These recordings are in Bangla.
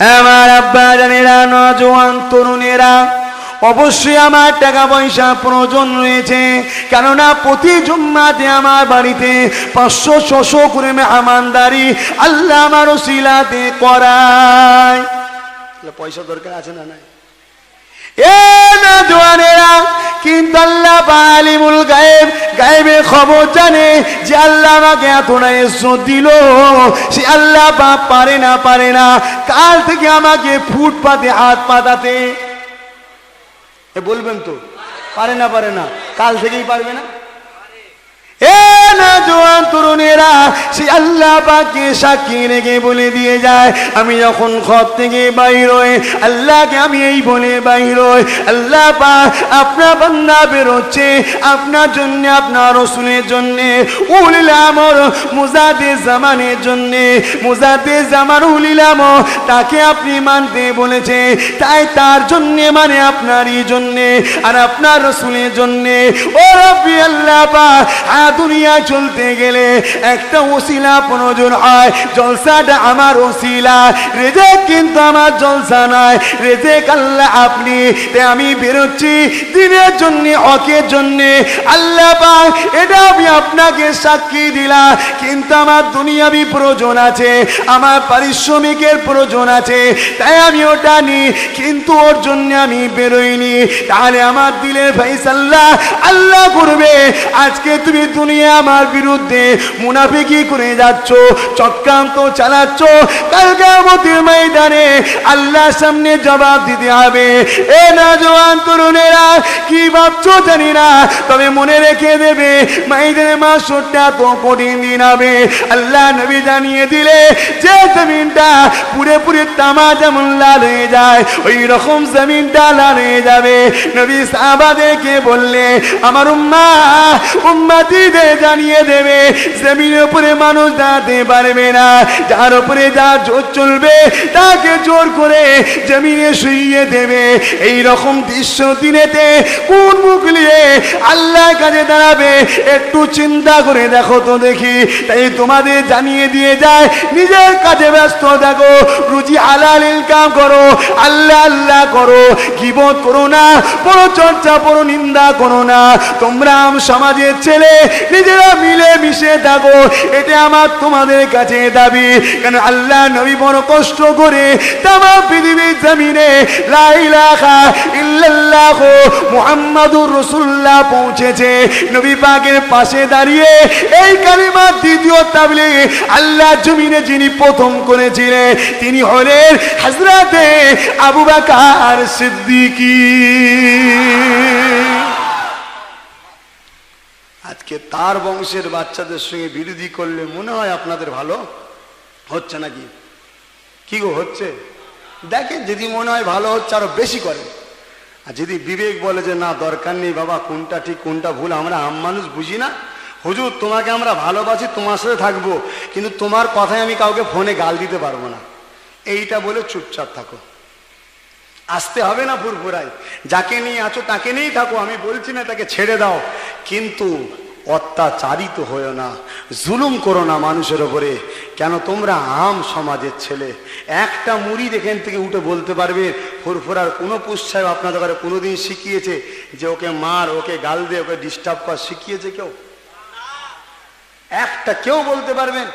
আমার আব্বা জানেরা, নওজোয়ান তরুণেরা, অবশ্যই আমার টাকা পয়সা প্রয়োজন রয়েছে, কেননা প্রতি জুম্মাতে আমার বাড়িতে 500-600 করে মেহমানদারি আল্লাহ আমার ওসিলাতে করায়। পয়সা দরকার আছে না নাই? এ নওজোয়ানেরা, কিন্তু আল্লাহ আলিমুল গায়েব, গায়েবের খবর জানে যে আল্লাহ আমাকে এতটা ইজ্জত দিল, সে আল্লাহ পারে না কাল থেকে আমাকে ফুটপাতে হাত পাতাতে। বলবেন তো পারে না, কাল থেকেই পারবে না। এ নওজোয়ান তরুণেরা, সে আল্লাহ পাককে সাক্ষী রেখে বলে দিয়ে যায়, আমি যখন ঘর থেকে বাইর হই আল্লাহকে আমি এই বলে বাইর হই, আল্লাহ পাক আপনার বান্দা বেরোচ্ছে আপনার জন্য, আপনার রাসূলের জন্য, উলিল আমর মুজাদ্দিদ জামানের জন্য, মুজাদ্দিদ জামান উলিল আমর তাকে আপনি মানতে বলেছে, তাই তার জন্য মানে আপনারই জন্য আর আপনার রাসূলের জন্য। ও রব্বি আল্লাহ পাক, দুনিয়া চলতে গেলে একটা ওসিলা প্রয়োজন হয়, জলসাটা আমার ওসিলা, রেজেক কিন্তু আমার জলসা নয়, রেজেক আল্লাহ আপনি। তাই আমি বেরোচ্ছি দিনের জন্য, হকের জন্য। আল্লাহ পাক এটা আমি আপনাকে সাক্ষী দিলাম, কিন্তু আমার দুনিয়াবি প্রয়োজন আছে, আমার পারিশ্রমিকের প্রয়োজন আছে, তাই আমি ওটা নি, কিন্তু ওর জন্য আমি বেরোইনি। তাহলে আমার দিলের ফয়সালা আল্লাহ করবে। আজকে তুমি দুনিয়া আমার বিরুদ্ধে মুনাফিকি করে যাচ্ছ, চক্রান্ত চালাচ্ছ, কাল কিয়ামতের ময়দানে আল্লাহর সামনে জবাব দিতে হবে। এ নওজোয়ান তরুণেরা, কি ভাবছো জানি না, তবে মনে রেখে দেবে ময়দানে মাশরটা তো কঠিন দিন হবে। আল্লাহ নবী জানিয়ে দিলে যে জমিনটা পুরোপুরি তামা যেমন লাল হয়ে যায়, ওই রকম জমিনটা লাল হয়ে যাবে। নবী সাহাবাদেরকে বললে আমার উম্মতিদের জানিয়ে দেবে জমিনের উপরে মানুষ দাঁড়াতে পারবে না, যার উপরে যা জোর চলবে তাকে জোর করে জমিনে শুইয়ে দেবে। এই রকম দৃশ্য দিনেতে কোন মুখ নিয়ে আল্লাহর কাছে দাঁড়াবে একটু চিন্তা করে দেখো তো দেখি। তাই তোমাদের জানিয়ে দিয়ে যায়, নিজের কাজে ব্যস্ত থাকো, রুজি হালাল ইনকাম করো, আল্লাহ আল্লাহ করো, গীবত করো না, পরচর্চা পরনিন্দা করো না। তোমরা সমাজের ছেলে, নিজেরা মিলে মিশে থাকো, এটা আমার তোমাদের কাছে দাবি। কেন আল্লাহ নবী বড় কষ্ট করে তামাম পৃথিবীর জমিনে লা ইলাহা ইল্লাল্লাহ মুহাম্মাদুর রাসূলুল্লাহ পৌঁছেছে। নবী পাকের পাশে দাঁড়িয়ে এই কালিমার দ্বিতীয় তাবলীগ আল্লাহ জমিনে যিনি প্রথম করেছিলেন তিনি হলেন হযরতে আবু বকর সিদ্দিক। আজকে তার বংশের বাচ্চাদের সঙ্গে বিরোধী করলে মনে হয় আপনাদের ভালো হচ্ছে নাকি? কি গো হচ্ছে? দেখেন, যদি মনে হয় ভালো হচ্ছে আরো বেশি করে, আর যদি বিবেক বলে যে না দরকার নেই বাবা, কোনটা ঠিক কোনটা ভুল আমরা আম মানুষ বুঝি না, হুজুর তোমাকে আমরা ভালোবাসি, তোমার সাথে থাকবো, কিন্তু তোমার কথায় আমি কাউকে ফোনে গাল দিতে পারবো না, এইটা বলে চুপচাপ থাকো। আসতে হবে না ফুরফুরাই, যাকে নিয়ে আছো তাকে নিয়েই থাকো, আমি বলছি না তাকে ছেড়ে দাও, কিন্তু অত্যাচারিত হয়েও না, জুলুম করো না মানুষের ওপরে। কেন তোমরা আম সমাজের ছেলে, একটা মুরিদ এখান থেকে উঠে বলতে পারবে ফুরফুরার কোনো পুষ সাহেব আপনাদের ঘরে কোনোদিন শিখিয়েছে যে ওকে মার, ওকে গাল দে, ওকে ডিস্টার্ব কর, শিখিয়েছে কেউ? একটা কেউ বলতে পারবেন?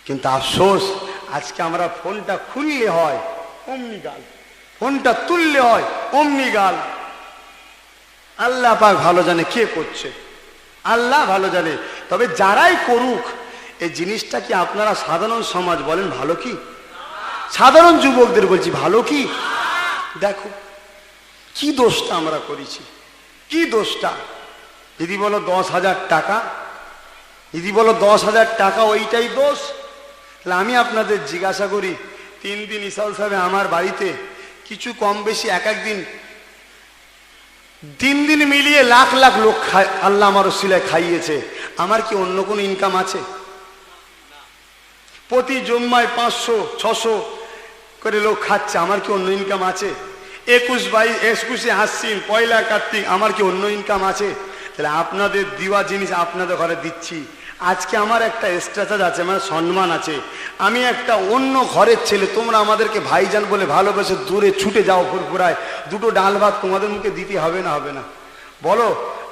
কিন্তু আফসোস, আজকে আমরা ফোনটা খুললে হয় অমনি গাল, ফোনটা তুললে হয় অমনি গাল। আল্লাহ পাক ভালো জানে কে করছে, আল্লাহ ভালো জানে। তবে যারাই করুক, এই জিনিসটা কি আপনারা সাধারণ সমাজ বলেন ভালো কি? সাধারণ যুবকদের বলছি ভালো কি? দেখো কি দোষটা আমরা করেছি, কি দোষটা। যদি বলো 10,000 টাকা, যদি বলো 10,000 টাকা ওইটাই দোষ, তাহলে আমি আপনাদের জিজ্ঞাসা করি, 3 দিন ইসাল সাহেব আমার বাড়িতে কিছু কম বেশি এক একদিন 3 দিন মিলিয়ে লাখ লাখ লোক আল্লাহ আমার ওসিলায় খাইয়েছে, আমার কি অন্য কোনো ইনকাম আছে? প্রতি জুম্মায় 500-600 করে লোক খাচ্ছে, আমার কি অন্য ইনকাম আছে? 21-22 আশ্বিন, পয়লা কার্তিক, আমার কি অন্য ইনকাম আছে? তাহলে আপনাদের দেওয়া জিনিস আপনাদের ঘরে দিচ্ছি, আজকে আমার একটা স্ট্যাটাস আছে, মানে সম্মান আছে। আমি একটা অন্য ঘরের ছেলে, তোমরা আমাদেরকে ভাইজান বলে ভালোবেসে দূরে ছুটে যাও ফুরফুরায়, দুটো ডাল ভাত তোমাদের মুখে দিতে হবে না হবে না? বলো,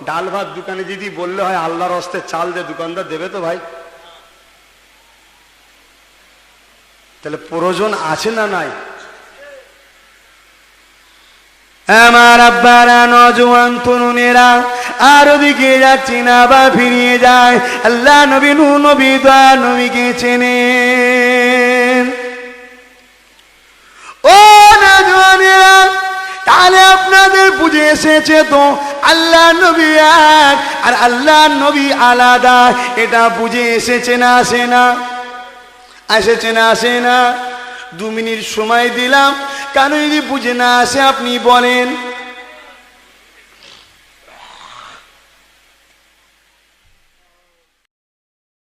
ডাল ভাত দোকানে যদি বললে হয় আল্লাহর হস্তে চাল দে, দোকানদার দেবে তো ভাই? তাহলে প্রয়োজন আছে না নাই? আমার আব্বারা, নজওয়ান তরুণেরা, আর ওদিকে যাচ্ছি না বা ফিরিয়ে যায়। আল্লাহ নবী নূহ নবী দয়া নবীকে চেনেন। ও নজওয়ানেরা, তাহলে আপনাদের বুঝে এসেছে তো আল্লাহ নবী এক আর আল্লাহ নবী আলাদা, এটা বুঝে এসেছে না আসে না? এসেছে না আসে না? 2 মিনিট সময় দিলাম, কেন যদি বুঝে না আসে আপনি বলেন।